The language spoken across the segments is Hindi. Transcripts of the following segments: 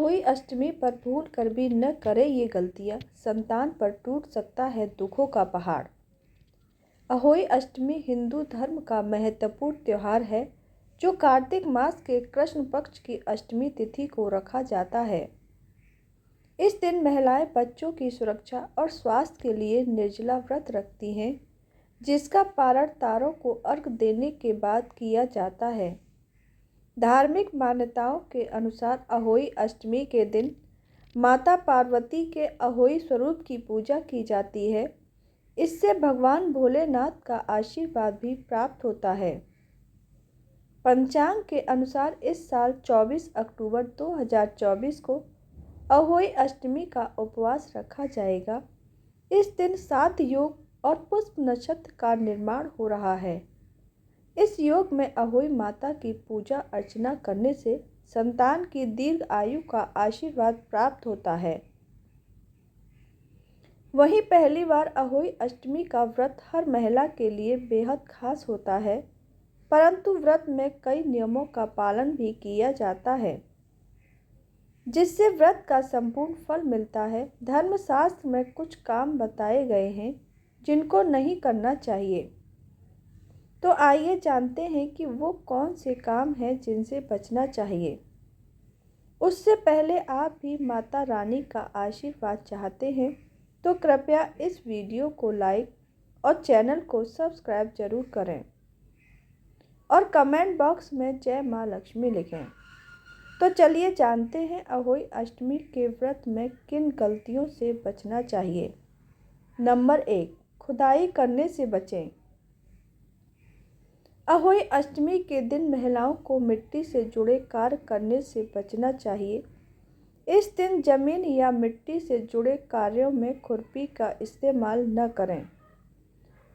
अहोई अष्टमी पर भूल कर भी न करे ये गलतियाँ, संतान पर टूट सकता है दुखों का पहाड़। अहोई अष्टमी हिंदू धर्म का महत्वपूर्ण त्यौहार है जो कार्तिक मास के कृष्ण पक्ष की अष्टमी तिथि को रखा जाता है। इस दिन महिलाएं बच्चों की सुरक्षा और स्वास्थ्य के लिए निर्जला व्रत रखती हैं, जिसका पारण तारों को अर्घ देने के बाद किया जाता है। धार्मिक मान्यताओं के अनुसार अहोई अष्टमी के दिन माता पार्वती के अहोई स्वरूप की पूजा की जाती है। इससे भगवान भोलेनाथ का आशीर्वाद भी प्राप्त होता है। पंचांग के अनुसार इस साल 24 अक्टूबर 2024 को अहोई अष्टमी का उपवास रखा जाएगा। इस दिन 7 योग और पुष्प नक्षत्र का निर्माण हो रहा है। इस योग में अहोई माता की पूजा अर्चना करने से संतान की दीर्घ आयु का आशीर्वाद प्राप्त होता है। वहीं पहली बार अहोई अष्टमी का व्रत हर महिला के लिए बेहद खास होता है, परंतु व्रत में कई नियमों का पालन भी किया जाता है, जिससे व्रत का संपूर्ण फल मिलता है। धर्मशास्त्र में कुछ काम बताए गए हैं जिनको नहीं करना चाहिए, तो आइए जानते हैं कि वो कौन से काम हैं जिनसे बचना चाहिए। उससे पहले आप भी माता रानी का आशीर्वाद चाहते हैं तो कृपया इस वीडियो को लाइक और चैनल को सब्सक्राइब जरूर करें और कमेंट बॉक्स में जय माँ लक्ष्मी लिखें। तो चलिए जानते हैं अहोई अष्टमी के व्रत में किन गलतियों से बचना चाहिए। नंबर 1, खुदाई करने से बचें। अहोई अष्टमी के दिन महिलाओं को मिट्टी से जुड़े कार्य करने से बचना चाहिए। इस दिन जमीन या मिट्टी से जुड़े कार्यों में खुरपी का इस्तेमाल न करें।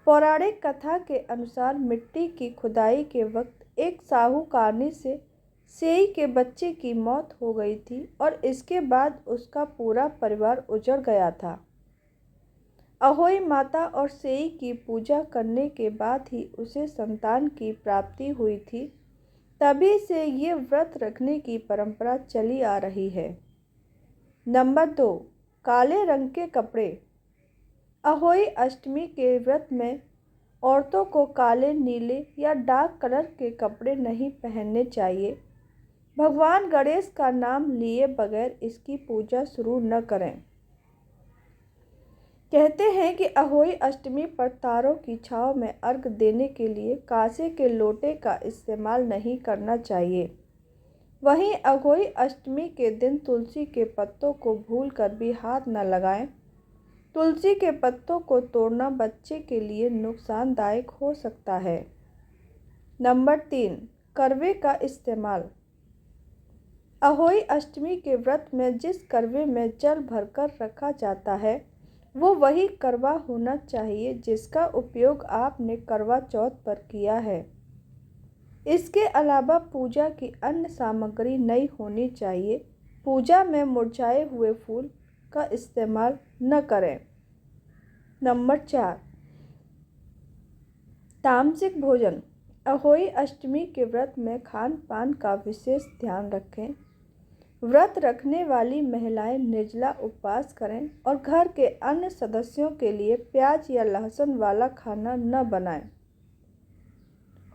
पौराणिक कथा के अनुसार मिट्टी की खुदाई के वक्त एक साहूकारनी से सेई के बच्चे की मौत हो गई थी और इसके बाद उसका पूरा परिवार उजड़ गया था। अहोई माता और सेई की पूजा करने के बाद ही उसे संतान की प्राप्ति हुई थी। तभी से ये व्रत रखने की परंपरा चली आ रही है। नंबर 2, काले रंग के कपड़े। अहोई अष्टमी के व्रत में औरतों को काले, नीले या डार्क कलर के कपड़े नहीं पहनने चाहिए। भगवान गणेश का नाम लिए बगैर इसकी पूजा शुरू न करें। कहते हैं कि अहोई अष्टमी पर तारों की छांव में अर्घ देने के लिए कांसे के लोटे का इस्तेमाल नहीं करना चाहिए। वहीं अहोई अष्टमी के दिन तुलसी के पत्तों को भूलकर भी हाथ न लगाएं। तुलसी के पत्तों को तोड़ना बच्चे के लिए नुकसानदायक हो सकता है। नंबर 3, करवे का इस्तेमाल। अहोई अष्टमी के व्रत में जिस करवे में जल भरकर रखा जाता है वो वही करवा होना चाहिए जिसका उपयोग आपने करवा चौथ पर किया है। इसके अलावा पूजा की अन्य सामग्री नई होनी चाहिए। पूजा में मुरझाए हुए फूल का इस्तेमाल न करें। नंबर 4, तामसिक भोजन। अहोई अष्टमी के व्रत में खान पान का विशेष ध्यान रखें। व्रत रखने वाली महिलाएं निर्जला उपवास करें और घर के अन्य सदस्यों के लिए प्याज या लहसुन वाला खाना न बनाएं।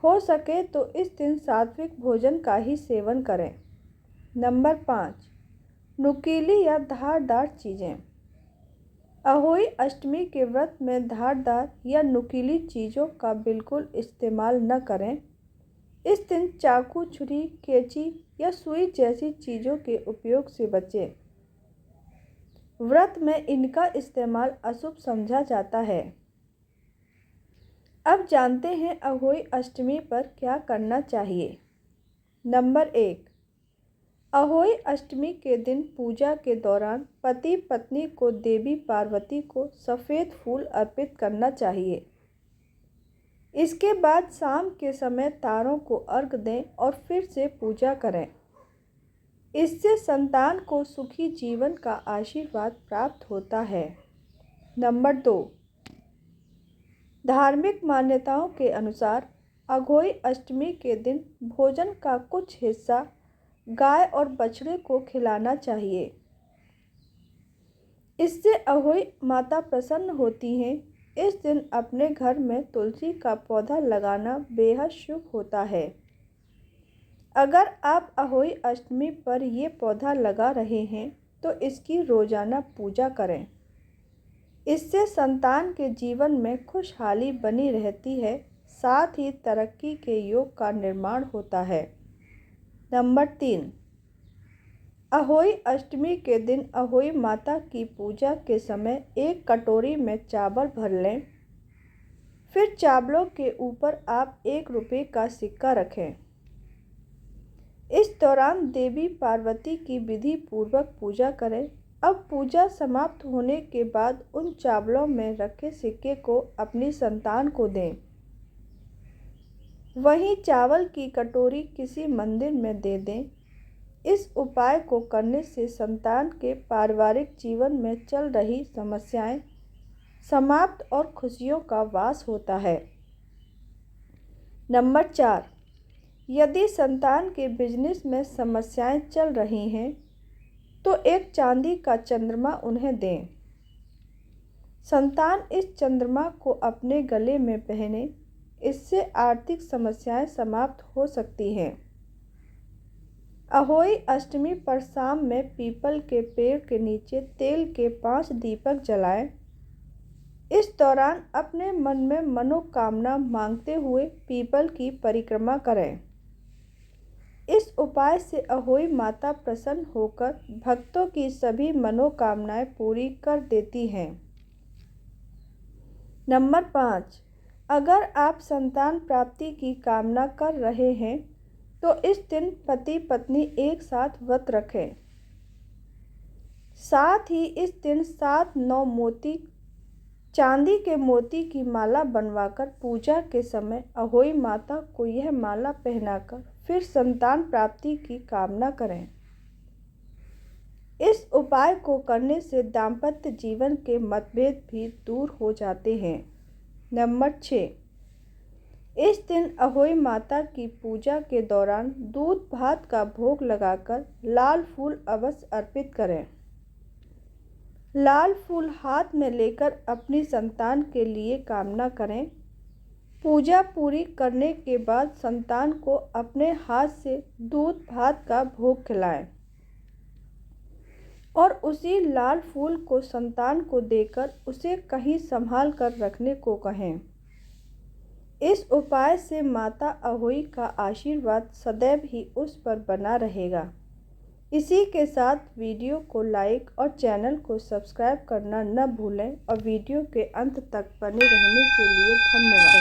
हो सके तो इस दिन सात्विक भोजन का ही सेवन करें। नंबर 5, नुकीली या धारदार चीज़ें। अहोई अष्टमी के व्रत में धारदार या नुकीली चीज़ों का बिल्कुल इस्तेमाल न करें। इस दिन चाकू, छुरी, कैंची या सुई जैसी चीज़ों के उपयोग से बचें। व्रत में इनका इस्तेमाल अशुभ समझा जाता है। अब जानते हैं अहोई अष्टमी पर क्या करना चाहिए। नंबर 1, अहोई अष्टमी के दिन पूजा के दौरान पति पत्नी को देवी पार्वती को सफ़ेद फूल अर्पित करना चाहिए। इसके बाद शाम के समय तारों को अर्घ दें और फिर से पूजा करें। इससे संतान को सुखी जीवन का आशीर्वाद प्राप्त होता है। नंबर 2, धार्मिक मान्यताओं के अनुसार अहोई अष्टमी के दिन भोजन का कुछ हिस्सा गाय और बछड़े को खिलाना चाहिए। इससे अहोई माता प्रसन्न होती हैं। इस दिन अपने घर में तुलसी का पौधा लगाना बेहद शुभ होता है। अगर आप अहोई अष्टमी पर ये पौधा लगा रहे हैं तो इसकी रोजाना पूजा करें। इससे संतान के जीवन में खुशहाली बनी रहती है, साथ ही तरक्की के योग का निर्माण होता है। नंबर 3, अहोई अष्टमी के दिन अहोई माता की पूजा के समय एक कटोरी में चावल भर लें। फिर चावलों के ऊपर आप 1 रुपये का सिक्का रखें। इस दौरान देवी पार्वती की विधि पूर्वक पूजा करें। अब पूजा समाप्त होने के बाद उन चावलों में रखे सिक्के को अपनी संतान को दें। वहीं चावल की कटोरी किसी मंदिर में दे दें। इस उपाय को करने से संतान के पारिवारिक जीवन में चल रही समस्याएं समाप्त और खुशियों का वास होता है। नंबर 4, यदि संतान के बिजनेस में समस्याएं चल रही हैं तो एक चांदी का चंद्रमा उन्हें दें। संतान इस चंद्रमा को अपने गले में पहने। इससे आर्थिक समस्याएं समाप्त हो सकती हैं। अहोई अष्टमी पर शाम में पीपल के पेड़ के नीचे तेल के 5 दीपक जलाएं। इस दौरान अपने मन में मनोकामना मांगते हुए पीपल की परिक्रमा करें। इस उपाय से अहोई माता प्रसन्न होकर भक्तों की सभी मनोकामनाएं पूरी कर देती हैं। नंबर 5, अगर आप संतान प्राप्ति की कामना कर रहे हैं तो इस दिन पति पत्नी एक साथ व्रत रखें। साथ ही इस दिन 7-9 मोती चांदी के मोती की माला बनवाकर पूजा के समय अहोई माता को यह माला पहनाकर फिर संतान प्राप्ति की कामना करें। इस उपाय को करने से दाम्पत्य जीवन के मतभेद भी दूर हो जाते हैं। नंबर 6, इस दिन अहोई माता की पूजा के दौरान दूध भात का भोग लगाकर लाल फूल अवश्य अर्पित करें। लाल फूल हाथ में लेकर अपनी संतान के लिए कामना करें। पूजा पूरी करने के बाद संतान को अपने हाथ से दूध भात का भोग खिलाएं और उसी लाल फूल को संतान को देकर उसे कहीं संभाल कर रखने को कहें। इस उपाय से माता अहोई का आशीर्वाद सदैव ही उस पर बना रहेगा। इसी के साथ वीडियो को लाइक और चैनल को सब्सक्राइब करना न भूलें और वीडियो के अंत तक बने रहने के लिए धन्यवाद।